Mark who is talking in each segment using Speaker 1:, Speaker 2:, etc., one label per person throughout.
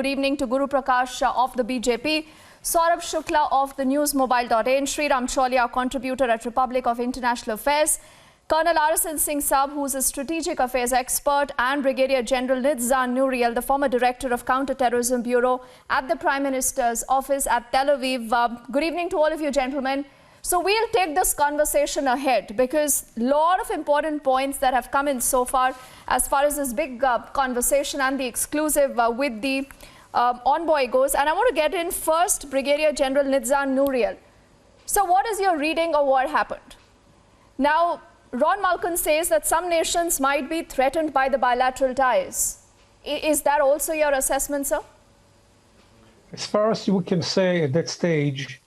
Speaker 1: good evening to Guru Prakash of the BJP, Saurabh Shukla of the newsmobile.in, Sriram Choli, our contributor at Republic of International Affairs, Colonel Arasan Singh Saab, who is a strategic affairs expert, and Brigadier General Nitzan Nouriel, the former director of Counter-Terrorism Bureau at the Prime Minister's office at Tel Aviv. Good evening to all of you, gentlemen. So we'll take this conversation ahead because a lot of important points that have come in so far as this big conversation and the exclusive with the envoy goes. And I want to get in first, Brigadier General Nitzan Nouriel. So what is your reading of what happened? Now, Ron Malkin says that some nations might be threatened by the bilateral ties. Is that also your assessment, sir?
Speaker 2: As far as we can say at that stage,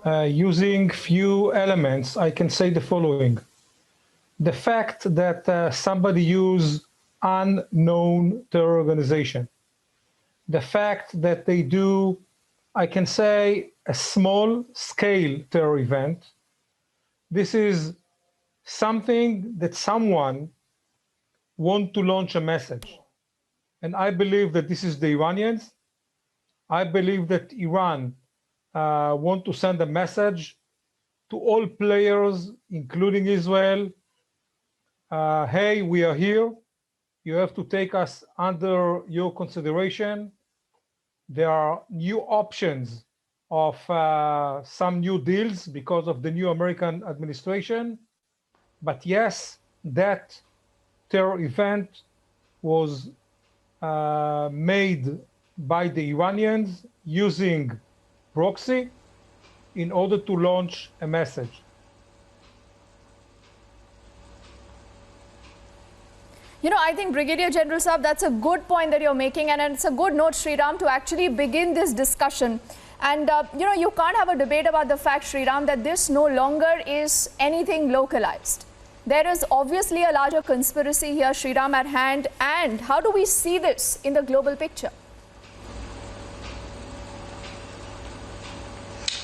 Speaker 2: using few elements, I can say the following. The fact that somebody used unknown terror organization, the fact that they do, I can say, a small-scale terror event, this is something that someone wants to launch a message. And I believe that this is the Iranians. I believe that Iran want to send a message to all players, including Israel. Hey, we are here. You have to take us under your consideration. There are new options of some new deals because of the new American administration. But yes, that terror event was made by the Iranians using proxy in order to launch a message.
Speaker 1: You know, I think Brigadier General Saab, that's a good point that you're making, and it's a good note, Sriram, to actually begin this discussion. And, you know, you can't have a debate about the fact, Sriram, that this no longer is anything localized. There is obviously a larger conspiracy here, Sriram, at hand. And how do we see this in the global picture?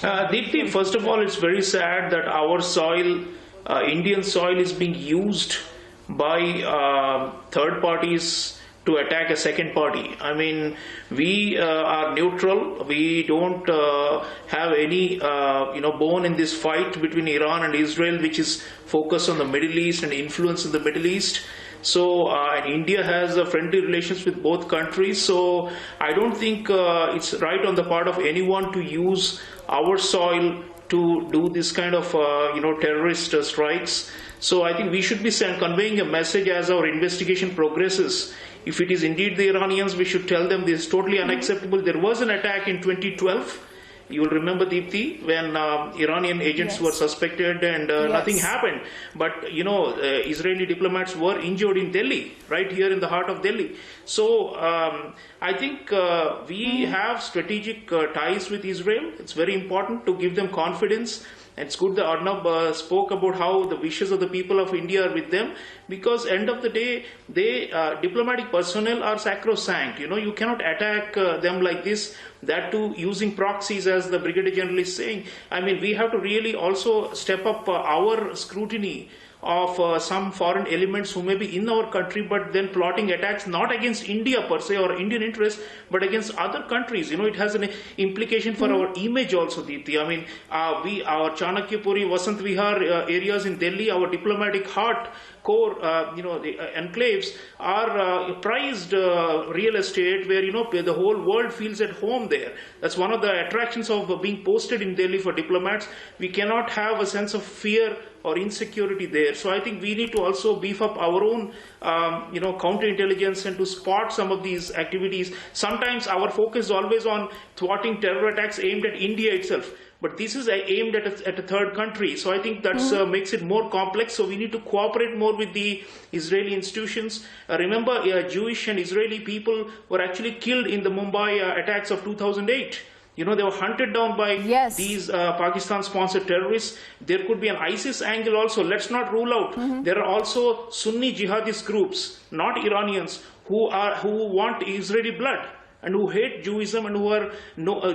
Speaker 3: Deepti, first of all, it's very sad that our soil, Indian soil, is being used by third parties to attack a second party. I mean, we are neutral. We don't have any, bone in this fight between Iran and Israel, which is focused on the Middle East and influence in the Middle East. So, and India has friendly relations with both countries. So, I don't think it's right on the part of anyone to use our soil to do this kind of, terrorist strikes. So, I think we should be conveying a message as our investigation progresses. If it is indeed the Iranians, we should tell them this is totally unacceptable. There was an attack in 2012. You will remember, Deepti, when Iranian agents were suspected and nothing happened. But, Israeli diplomats were injured in Delhi, right here in the heart of Delhi. So I think we have strategic ties with Israel. It's very important to give them confidence. And it's good that Arnab spoke about how the wishes of the people of India are with them, because end of the day, they diplomatic personnel are sacrosanct. You cannot attack them like this, that too using proxies, as the Brigadier General is saying. I mean, we have to really also step up our scrutiny of some foreign elements who may be in our country, but then plotting attacks not against India per se or Indian interests, but against other countries. It has an implication for our image also, Deepti. I mean, our Chanakyapuri, Vasant Vihar areas in Delhi, our diplomatic heart core, the enclaves are prized real estate where, the whole world feels at home there. That's one of the attractions of being posted in Delhi for diplomats. We cannot have a sense of fear or insecurity there. So I think we need to also beef up our own, counterintelligence and to spot some of these activities. Sometimes our focus is always on thwarting terror attacks aimed at India itself. But this is aimed at a third country. So I think that makes it more complex. So we need to cooperate more with the Israeli institutions. Remember, Jewish and Israeli people were actually killed in the Mumbai attacks of 2008. They were hunted down by these Pakistan-sponsored terrorists. There could be an ISIS angle also. Let's not rule out. There are also Sunni jihadist groups, not Iranians, who want Israeli blood and who hate Judaism and who are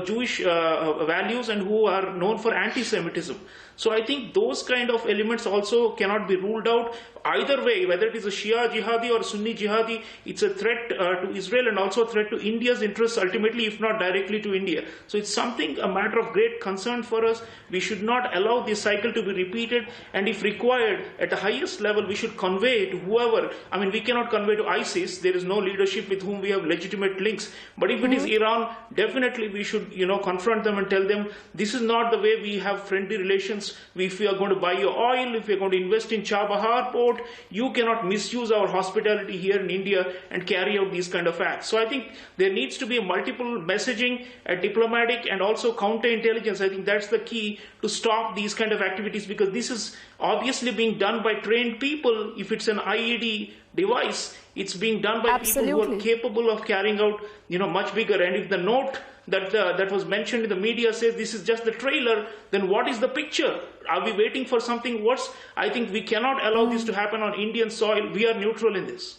Speaker 3: Jewish values and who are known for anti-Semitism. So I think those kind of elements also cannot be ruled out. Either way, whether it is a Shia jihadi or Sunni jihadi, it's a threat to Israel and also a threat to India's interests ultimately, if not directly to India. So it's something, a matter of great concern for us. We should not allow this cycle to be repeated, and if required, at the highest level, we should convey to whoever. I mean, we cannot convey to ISIS. There is no leadership with whom we have legitimate links. But if it is Iran, definitely we should, confront them and tell them this is not the way we have friendly relations. If we are going to buy your oil, if we are going to invest in Chabahar port, you cannot misuse our hospitality here in India and carry out these kind of acts. So I think there needs to be a multiple messaging, a diplomatic and also counterintelligence. I think that's the key to stop these kind of activities, because this is obviously being done by trained people. If it's an IED device, it's being done by people who are capable of carrying out, much bigger. And if the note that was mentioned in the media says this is just the trailer, then what is the picture? Are we waiting for something worse? I think we cannot allow this to happen on Indian soil. We are neutral in this.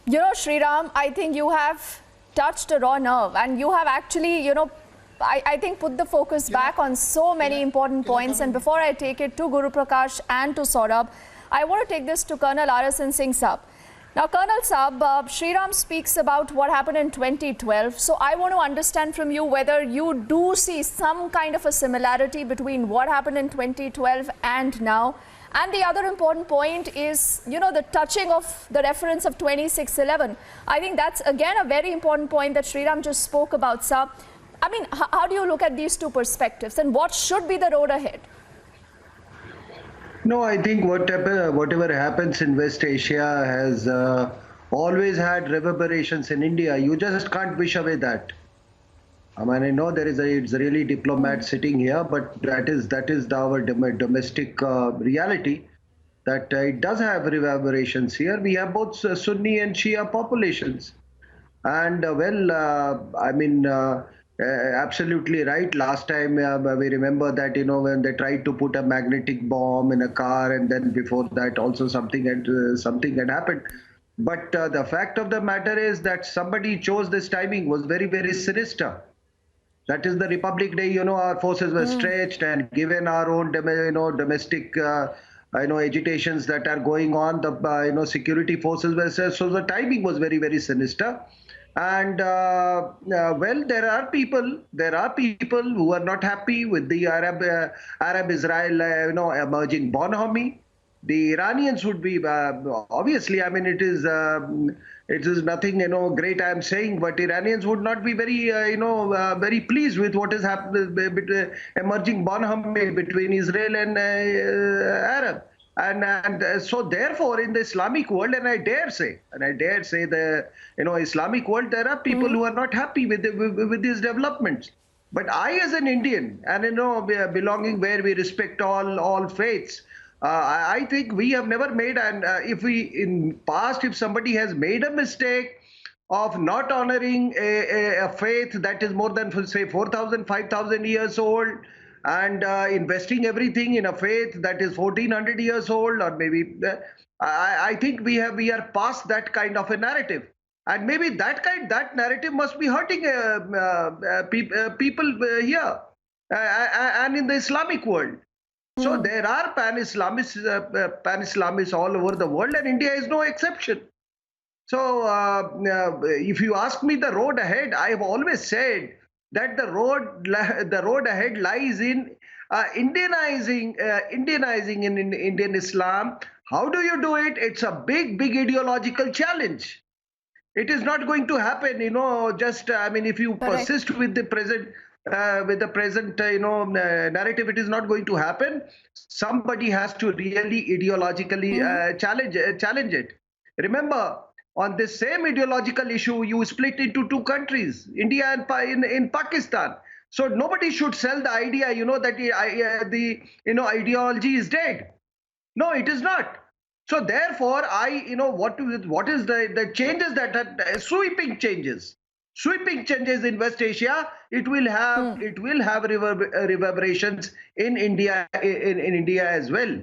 Speaker 1: Sriram, I think you have touched a raw nerve, and you have actually, I think put the focus back on so many important points. And before I take it to Guru Prakash and to Saurabh, I want to take this to Colonel Arasan Singh Saab. Now, Colonel Saab, Sriram speaks about what happened in 2012. So I want to understand from you whether you do see some kind of a similarity between what happened in 2012 and now. And the other important point is, the touching of the reference of 2611. I think that's, again, a very important point that Sriram just spoke about, sir. I mean, how do you look at these two perspectives, and what should be the road ahead?
Speaker 4: No, I think whatever happens in West Asia has always had reverberations in India. You just can't wish away that. I mean, I know there is a Israeli diplomat sitting here, but that is our domestic reality, that it does have reverberations here. We have both Sunni and Shia populations. And absolutely right. Last time we remember that, when they tried to put a magnetic bomb in a car, and then before that also something had happened. But the fact of the matter is that somebody chose this timing was very, very sinister. That is the Republic Day, our forces were stretched, and given our own, domestic, agitations that are going on, the, security forces were, so the timing was very, very sinister. And there are people who are not happy with the Arab-Israel, emerging bonhomie. The Iranians would be obviously. I mean, it is nothing great I am saying, but Iranians would not be very very pleased with what is happening, emerging bonhomie between Israel and Arab. And so therefore, in the Islamic world, and I dare say the Islamic world, there are people who are not happy with these developments. But I, as an Indian, and belonging where we respect all faiths, I think we have never made, and if somebody has made a mistake of not honoring a faith that is more than, say, 4,000, 5,000 years old, and investing everything in a faith that is 1,400 years old, or maybe, I think we are past that kind of a narrative. And maybe that narrative must be hurting people here and in the Islamic world. So there are pan-Islamists all over the world, and India is no exception. So if you ask me the road ahead, I have always said that the road ahead lies in Indianizing in Indian Islam. How do you do it? It's a big ideological challenge. It is not going to happen, if you persist with the present narrative, it is not going to happen. Somebody has to really ideologically challenge it. Remember, on this same ideological issue, you split into two countries, India and in Pakistan. So nobody should sell the idea, that the ideology is dead. No, it is not. So therefore, what is the changes that are sweeping changes in West Asia? It will have reverberations in India as well.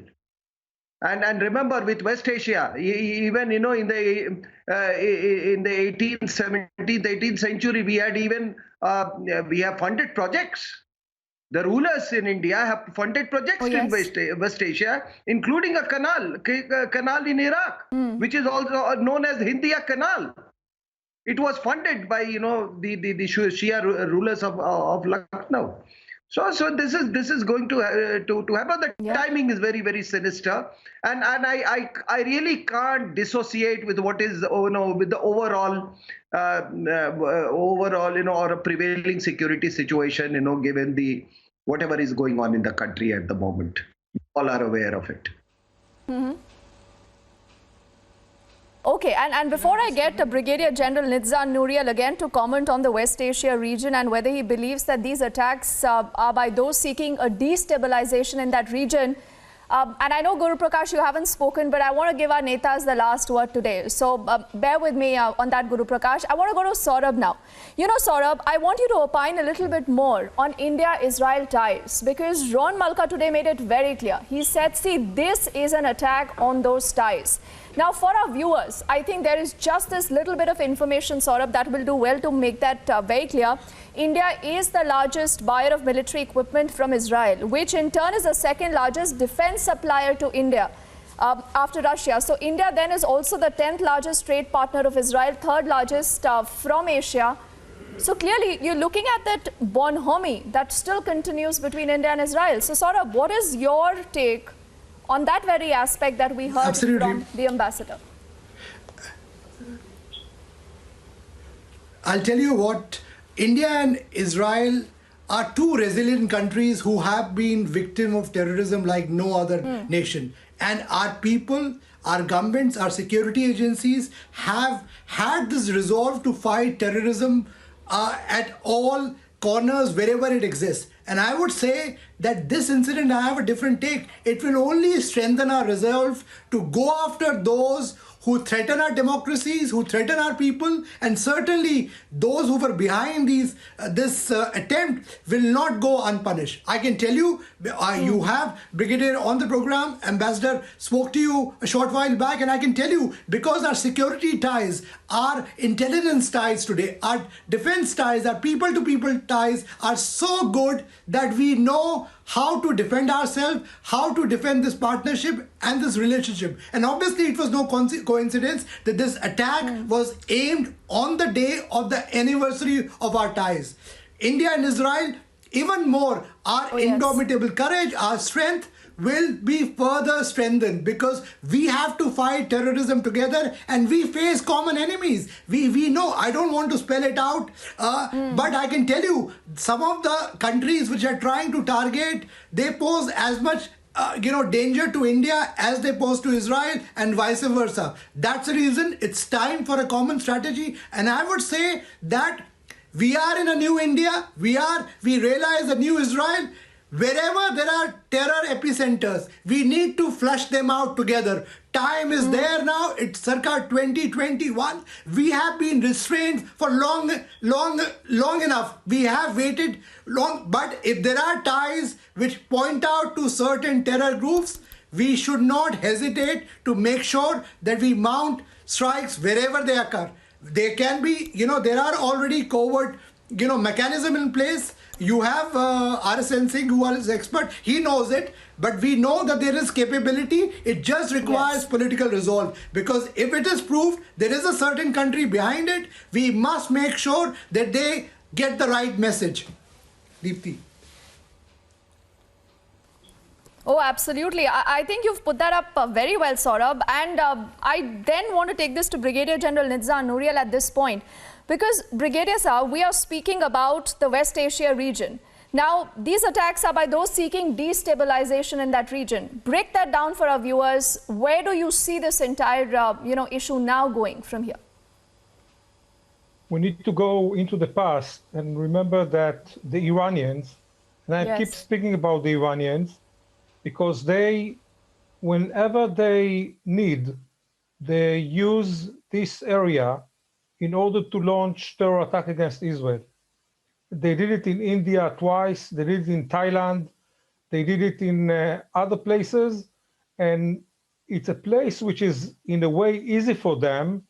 Speaker 4: And remember, with West Asia, even in the 18th century, we have funded projects. The rulers in India have funded projects in West Asia, including a canal in Iraq, which is also known as the Hindia Canal. It was funded by the Shia rulers of Lucknow. So this is going to happen. The timing is very, very sinister, and I really can't dissociate with what is with the overall or a prevailing security situation given the whatever is going on in the country at the moment. All are aware of it.
Speaker 1: Okay, and before I get Brigadier General Nizam Nouriel again to comment on the West Asia region and whether he believes that these attacks are by those seeking a destabilization in that region, and I know, Guru Prakash, you haven't spoken, but I want to give our netas the last word today. So bear with me on that, Guru Prakash. I want to go to Saurabh now. Saurabh, I want you to opine a little bit more on India-Israel ties, because Ron Malka today made it very clear. He said, see, this is an attack on those ties. Now, for our viewers, I think there is just this little bit of information, Saurabh, that will do well to make that very clear. India is the largest buyer of military equipment from Israel, which in turn is the second largest defense supplier to India after Russia. So India then is also the 10th largest trade partner of Israel, third largest from Asia. So clearly, you're looking at that bonhomie that still continues between India and Israel. So Saurabh, what is your take on that very aspect that we heard from the ambassador?
Speaker 5: I'll tell you what, India and Israel are two resilient countries who have been victim of terrorism like no other nation. And our people, our governments, our security agencies have had this resolve to fight terrorism at all corners wherever it exists. And I would say that this incident, I have a different take. It will only strengthen our resolve to go after those who threaten our democracies, who threaten our people, and certainly those who were behind this attempt will not go unpunished. I can tell you, you have Brigadier on the program, Ambassador spoke to you a short while back, and I can tell you, because our security ties, our intelligence ties today, our defense ties, our people-to-people ties are so good that we know how to defend ourselves, how to defend this partnership and this relationship. And obviously it was no coincidence that this attack was aimed on the day of the anniversary of our ties. India and Israel, even more, our indomitable courage, our strength will be further strengthened because we have to fight terrorism together and we face common enemies. We know, I don't want to spell it out, but I can tell you some of the countries which are trying to target, they pose as much danger to India as they pose to Israel and vice versa. That's the reason it's time for a common strategy. And I would say that we are in a new India. We realize a new Israel. Wherever there are terror epicenters, we need to flush them out together. Time is there now. It's circa 2021. We have been restrained for long enough. We have waited long. But if there are ties which point out to certain terror groups, we should not hesitate to make sure that we mount strikes wherever they occur. They can be, there are already covert, mechanism in place. You have RSN Singh, who is expert. He knows it. But we know that there is capability. It just requires political resolve. Because if it is proved there is a certain country behind it, we must make sure that they get the right message. Deepti.
Speaker 1: Oh, absolutely. I think you've put that up very well, Saurabh. And I then want to take this to Brigadier General Nizam Nouriel at this point. Because, Brigadier Sir, we are speaking about the West Asia region. Now, these attacks are by those seeking destabilization in that region. Break that down for our viewers. Where do you see this entire, issue now going from here?
Speaker 2: We need to go into the past and remember that the Iranians, and I keep speaking about the Iranians, because whenever they need, they use this area in order to launch terror attack against Israel. They did it in India twice, they did it in Thailand, they did it in other places, and it's a place which is in a way easy for them,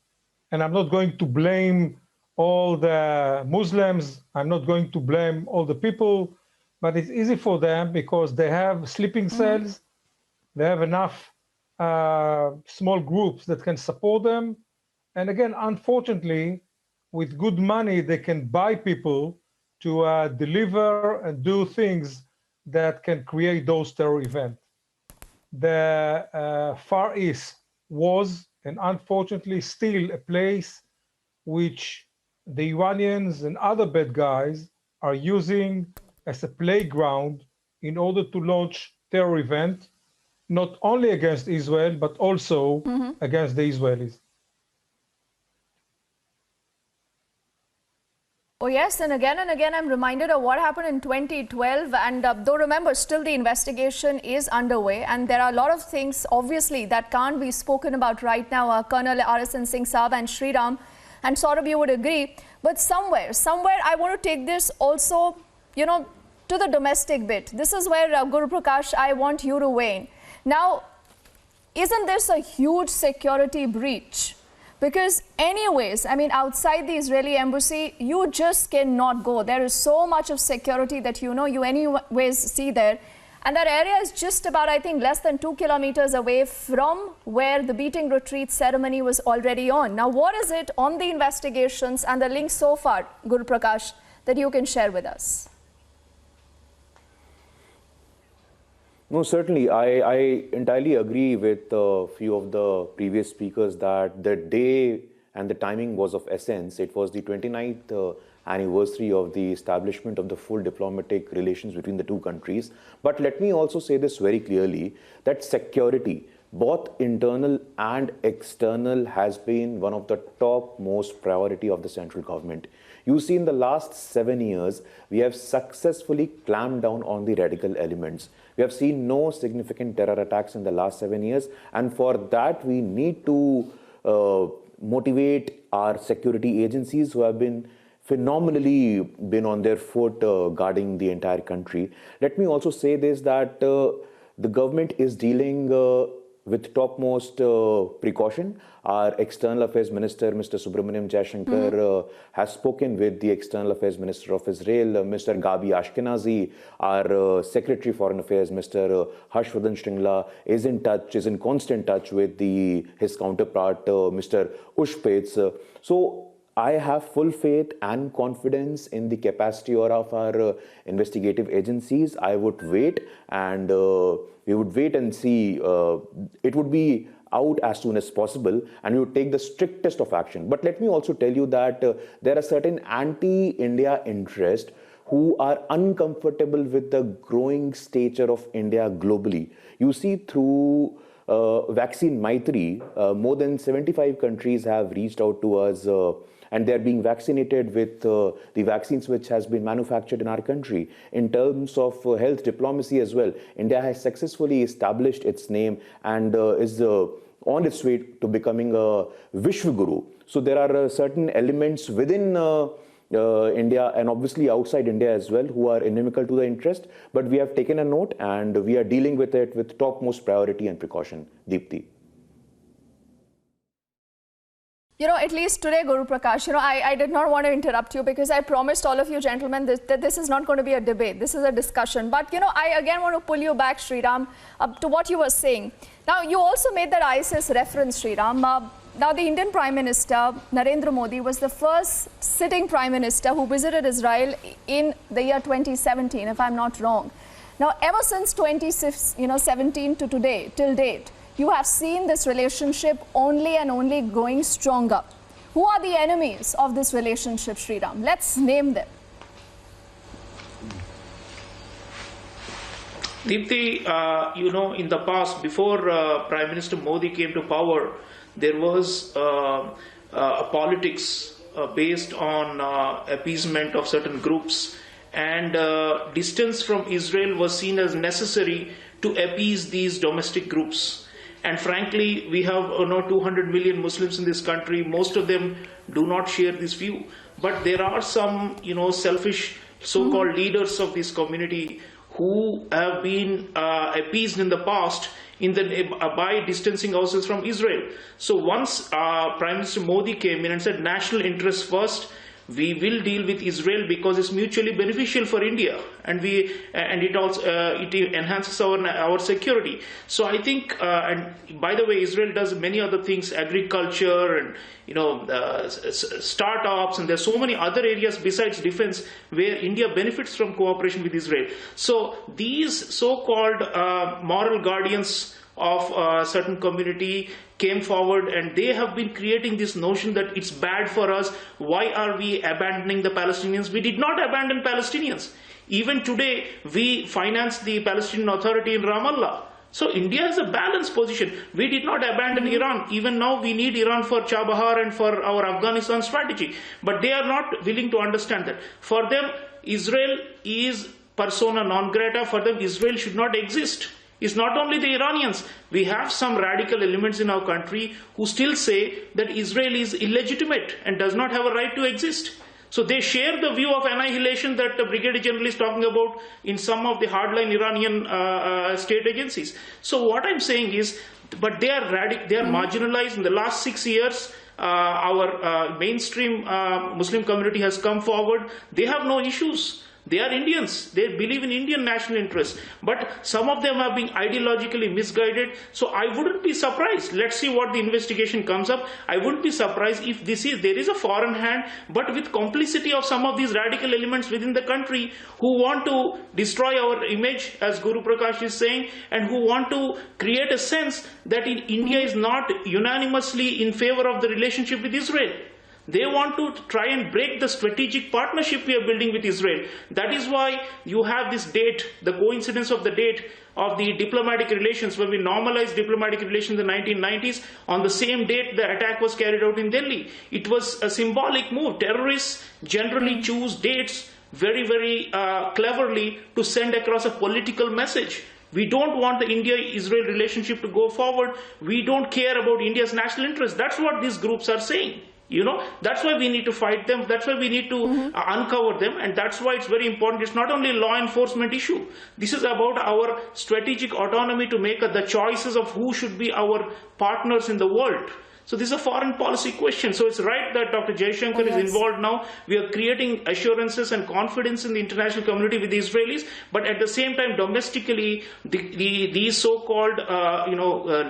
Speaker 2: and I'm not going to blame all the Muslims, I'm not going to blame all the people, but it's easy for them because they have sleeping cells, they have enough small groups that can support them. And again, unfortunately, with good money, they can buy people to deliver and do things that can create those terror events. The Far East was, and unfortunately still, a place which the Iranians and other bad guys are using as a playground in order to launch terror events, not only against Israel, but also against the Israelis.
Speaker 1: Oh yes, and again I'm reminded of what happened in 2012, and though remember, still the investigation is underway, and there are a lot of things obviously that can't be spoken about right now. Colonel RSN Singh Saab and Sriram, and Saurabh, you would agree, but somewhere I want to take this also, you know, to the domestic bit. This is where Guru Prakash, I want you to weigh in. Now, isn't this a huge security breach? Because anyways, I mean, outside the Israeli embassy, you just cannot go. There is so much of security that you anyways see there. And that area is just about, I think, less than 2 kilometers away from where the beating retreat ceremony was already on. Now, what is it on the investigations and the links so far, Guru Prakash, that you can share with us?
Speaker 6: No, certainly. I entirely agree with a few of the previous speakers that the day and the timing was of essence. It was the 29th anniversary of the establishment of the full diplomatic relations between the two countries. But let me also say this very clearly, that security, both internal and external, has been one of the top most priority of the central government. You see, in the last 7 years, we have successfully clamped down on the radical elements. We have seen no significant terror attacks in the last 7 years. And for that, we need to motivate our security agencies who have been phenomenally on their foot guarding the entire country. Let me also say this, that the government is dealing with topmost precaution. Our External Affairs Minister, Mr. Subramaniam Jaishankar, has spoken with the External Affairs Minister of Israel, Mr. Gabi Ashkenazi. Our Secretary Foreign Affairs, Mr. Harshvardhan Shringla, is in constant touch with his counterpart, Mr. Ushpetz. So I have full faith and confidence in the capacity of our investigative agencies. I would wait, and we would wait and see. It would be out as soon as possible, and we would take the strictest of action. But let me also tell you that there are certain anti-India interests who are uncomfortable with the growing stature of India globally. You see, through Vaccine Maitri, more than 75 countries have reached out to us, and they're being vaccinated with the vaccines which has been manufactured in our country. In terms of health diplomacy as well, India has successfully established its name and is on its way to becoming a Vishwaguru. So there are certain elements within India and obviously outside India as well who are inimical to the interest, but we have taken a note and we are dealing with it with topmost priority and precaution. Deepti.
Speaker 1: You know, at least today, Guru Prakash, you know, I did not want to interrupt you because I promised all of you gentlemen that this is not going to be a debate. This is a discussion. But, you know, I again want to pull you back, Sriram, to what you were saying. Now, you also made that ISIS reference, Sriram. Now, the Indian Prime Minister, Narendra Modi, was the first sitting Prime Minister who visited Israel in the year 2017, if I'm not wrong. Now, ever since 2017 to today, till date, you have seen this relationship only and only growing stronger. Who are the enemies of this relationship, Sriram? Let's name them.
Speaker 3: Deepti, you know, in the past, before Prime Minister Modi came to power, there was a politics based on appeasement of certain groups, and distance from Israel was seen as necessary to appease these domestic groups. And frankly, we have 200 million Muslims in this country. Most of them do not share this view. But there are some, selfish so-called leaders of this community who have been appeased in the past by distancing ourselves from Israel. So once Prime Minister Modi came in and said national interests first, we will deal with Israel because it's mutually beneficial for India, and it also it enhances our security. So I think, and by the way, Israel does many other things, agriculture and startups, and there's so many other areas besides defense where India benefits from cooperation with Israel. So these so-called moral guardians of a certain community came forward, and they have been creating this notion that it's bad for us. Why are we abandoning the Palestinians? We did not abandon Palestinians. Even today, we finance the Palestinian Authority in Ramallah. So India has a balanced position. We did not abandon Iran. Even now, we need Iran for Chabahar and for our Afghanistan strategy. But they are not willing to understand that. For them, Israel is persona non grata. For them, Israel should not exist. It's not only the Iranians. We have some radical elements in our country who still say that Israel is illegitimate and does not have a right to exist. So they share the view of annihilation that the Brigadier General is talking about in some of the hardline Iranian state agencies. So what I'm saying is, but they are marginalized. In the last 6 years, our mainstream Muslim community has come forward. They have no issues. They are Indians. They believe in Indian national interests. But some of them are being ideologically misguided. So I wouldn't be surprised. Let's see what the investigation comes up. I wouldn't be surprised if there is a foreign hand, but with complicity of some of these radical elements within the country who want to destroy our image, as Guru Prakash is saying, and who want to create a sense that India is not unanimously in favor of the relationship with Israel. They want to try and break the strategic partnership we are building with Israel. That is why you have this date, the coincidence of the date of the diplomatic relations, when we normalized diplomatic relations in the 1990s. On the same date, the attack was carried out in Delhi. It was a symbolic move. Terrorists generally choose dates very, very cleverly to send across a political message. We don't want the India-Israel relationship to go forward. We don't care about India's national interests. That's what these groups are saying. That's why we need to fight them. That's why we need to uncover them. And that's why it's very important. It's not only a law enforcement issue. This is about our strategic autonomy to make the choices of who should be our partners in the world. So this is a foreign policy question. So it's right that Dr. Jaishankar is involved now. We are creating assurances and confidence in the international community with the Israelis. But at the same time, domestically, these so-called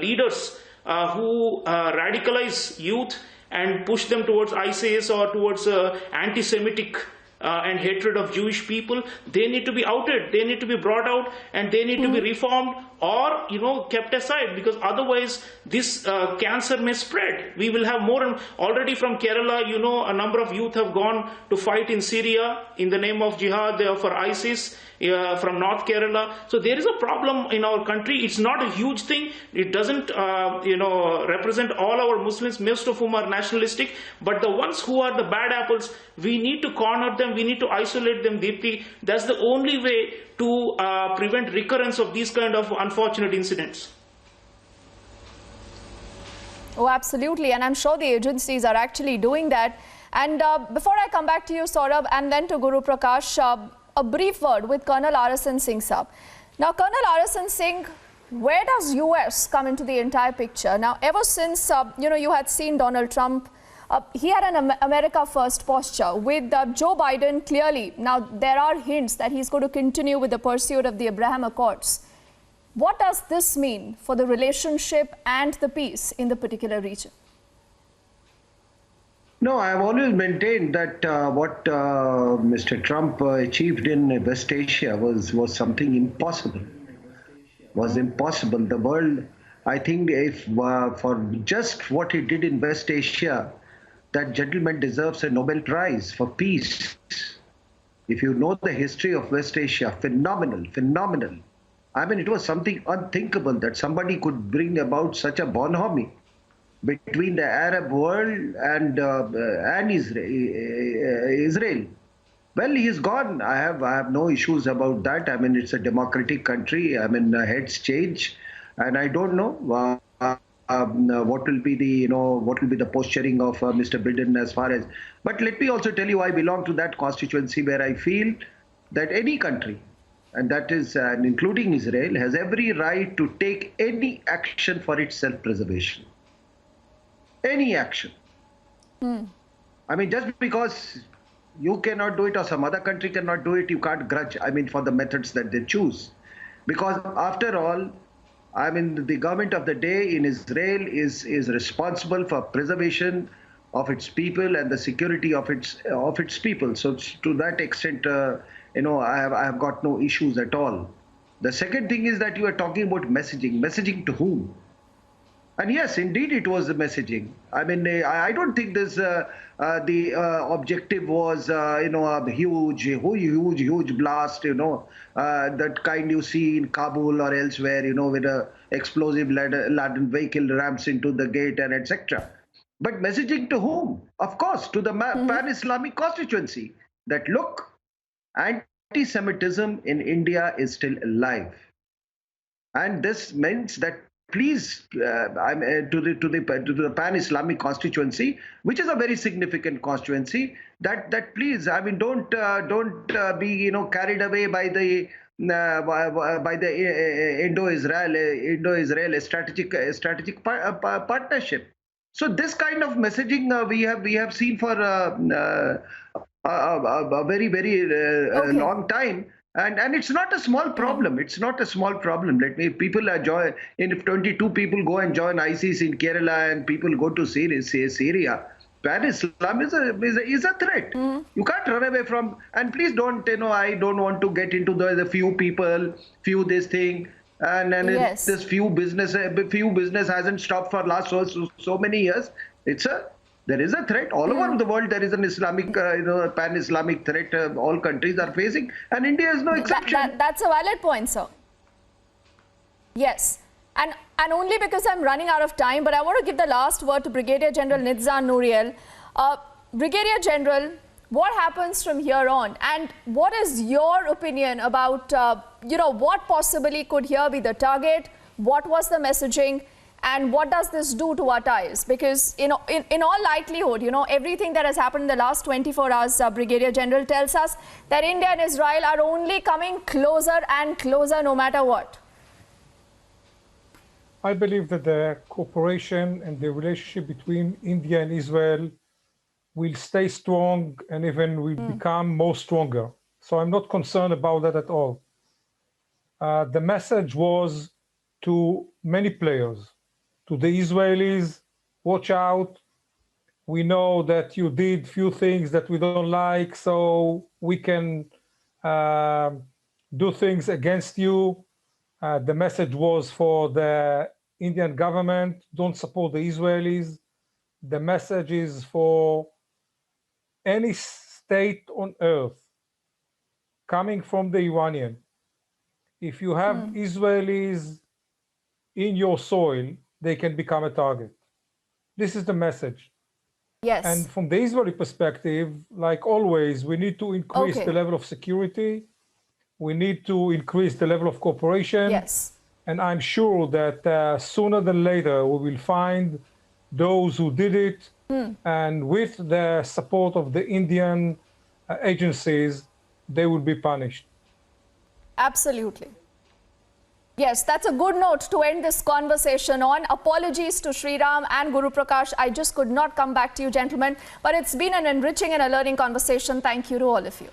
Speaker 3: leaders who radicalize youth and push them towards ISIS or towards anti-Semitic and hatred of Jewish people, they need to be outed, they need to be brought out, and they need to be reformed or kept aside, because otherwise this cancer may spread. We will have more, and already from Kerala, a number of youth have gone to fight in Syria in the name of jihad for ISIS. From North Kerala. So there is a problem in our country. It's not a huge thing. It doesn't represent all our Muslims, most of whom are nationalistic, but the ones who are the bad apples, we need to corner them, we need to isolate them deeply. That's the only way to prevent recurrence of these kind of unfortunate incidents.
Speaker 1: Oh, absolutely. And I'm sure the agencies are actually doing that. And before I come back to you, Saurabh, and then to Guru Prakash, a brief word with Colonel RSN Singh Saab. Now, Colonel RSN Singh, where does US come into the entire picture? Now, ever since, you had seen Donald Trump, he had an America First posture. With Joe Biden, clearly, now there are hints that he's going to continue with the pursuit of the Abraham Accords. What does this mean for the relationship and the peace in the particular region?
Speaker 4: No, I've always maintained that what Mr. Trump achieved in West Asia was something impossible. Was impossible. The world, I think, if for just what he did in West Asia, that gentleman deserves a Nobel Prize for peace. If you know the history of West Asia, phenomenal, phenomenal. I mean, it was something unthinkable that somebody could bring about such a bonhomie between the Arab world and Israel. Well, he's gone. I have no issues about that. I mean, it's a democratic country. I mean, heads change, and I don't know what will be the posturing of Mr. Biden as far as. But let me also tell you, I belong to that constituency where I feel that any country, and that is including Israel, has every right to take any action for its self-preservation. Any action. I mean, just because You cannot do it, or some other country cannot do it. You can't grudge, I mean, for the methods that they choose. Because after all, I mean, the government of the day in Israel is responsible for preservation of its people and the security of its people. So to that extent, I have got no issues at all. The second thing is that you are talking about messaging. Messaging to whom? And yes, indeed, it was the messaging. I mean, I don't think the objective was, a huge blast, that kind you see in Kabul or elsewhere, with a explosive laden vehicle ramps into the gate and etc. But messaging to whom? Of course, to the pan-Islamic constituency. That look, anti-Semitism in India is still alive. And this means that please, to the pan-Islamic constituency, which is a very significant constituency, that please, I mean, don't be carried away by the Indo-Israel strategic partnership. So this kind of messaging we have seen for a very long time. And it's not a small problem. It's not a small problem. People are join. If 22 people go and join ISIS in Kerala and people go to Syria, pan-Islam is a threat. You can't run away from. And please don't, I don't want to get into the few people, few this thing. And
Speaker 1: Yes.
Speaker 4: this few business hasn't stopped for last so many years. There is a threat all over the world. There is an Islamic, pan-Islamic threat. All countries are facing, and India is no exception.
Speaker 1: That's a valid point, sir. Yes, and only because I'm running out of time, but I want to give the last word to Brigadier General Nitzan Nouriel. Brigadier General, what happens from here on, and what is your opinion about what possibly could here be the target? What was the messaging? And what does this do to our ties? Because, in all likelihood, everything that has happened in the last 24 hours, Brigadier General tells us that India and Israel are only coming closer and closer no matter what.
Speaker 2: I believe that the cooperation and the relationship between India and Israel will stay strong and even will become more stronger. So I'm not concerned about that at all. The message was to many players. To the Israelis, watch out. We know that you did few things that we don't like, so we can do things against you. The message was for the Indian government, don't support the Israelis. The message is for any state on earth coming from the Iranian. If you have Israelis in your soil, they can become a target. This is the message.
Speaker 1: Yes.
Speaker 2: And from the Israeli perspective, like always, we need to increase the level of security. We need to increase the level of cooperation.
Speaker 1: Yes.
Speaker 2: And I'm sure that sooner than later, we will find those who did it. And with the support of the Indian agencies, they will be punished.
Speaker 1: Absolutely. Yes, that's a good note to end this conversation on. Apologies to Sriram and Guru Prakash. I just could not come back to you, gentlemen. But it's been an enriching and a learning conversation. Thank you to all of you.